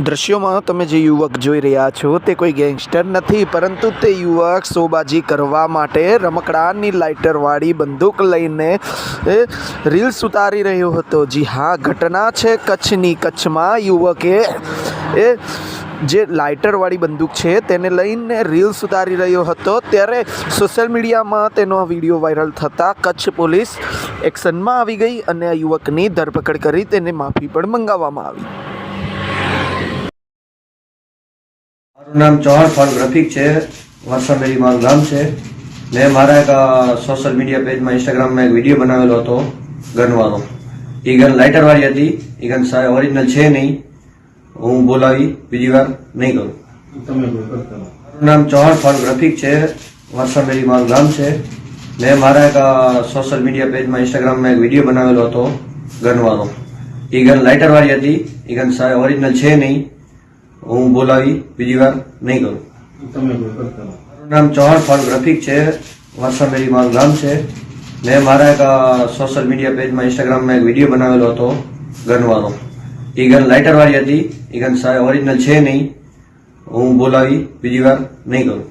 દ્રશ્યોમાં તમે જે યુવક જોઈ રહ્યા છો તે કોઈ ગેંગસ્ટર નથી, પરંતુ તે યુવક શોબાજી કરવા માટે રમકડાની લાઇટરવાળી બંદૂક લઈને રીલ્સ ઉતારી રહ્યો હતો। જી હા, ઘટના છે કચ્છની। કચ્છમાં યુવકે જે લાઇટરવાળી બંદૂક છે તેને લઈને રીલ્સ ઉતારી રહ્યો હતો, ત્યારે સોશિયલ મીડિયામાં તેનો વિડીયો વાયરલ થતાં કચ્છ પોલીસ એક્શનમાં આવી ગઈ અને આ યુવકની ધરપકડ કરી તેને માફી પણ મંગાવવામાં આવી। મારું નામ ચૌહાણ ફારૂક રફીક છે। વાસામેરી મારું ગામ છે। મેં મારા એક સોશિયલ મીડિયા પેજમાં ઇન્સ્ટાગ્રામમાં એક વિડીયો બનાવેલો હતો ગનવાળો। એ ગન લાઇટરવાળી હતી। એ ગન ઓરિજિનલ છે નહીં, હું બોલાવી બીજી વાર નહીં કરું। મારું નામ ચૌહાણ ફારૂક રફીક છે। વાસામેરી મારું ગામ છે। મેં મારા એક સોશિયલ મીડિયા પેજમાં ઇન્સ્ટાગ્રામમાં એક વિડીયો બનાવેલો હતો ગનવાળો। એ ગન લાઇટરવાળી હતી। એ ગન ઓરિજિનલ છે નહીં, હું બોલાવી બીજી વાર નહીં કરું। મારું નામ ચૌહાણ ફારૂક રફીક છે। વાસામેરી મારું ગામ છે। મેં મારા એક સોશિયલ મીડિયા પેજમાં ઇન્સ્ટાગ્રામમાં એક વિડીયો બનાવેલો હતો ગનવાળો। એ ગન લાઇટરવાળી હતી। એ ગન ઓરિજિનલ છે નહીં, હું બોલાવી બીજી વાર નહીં કરું।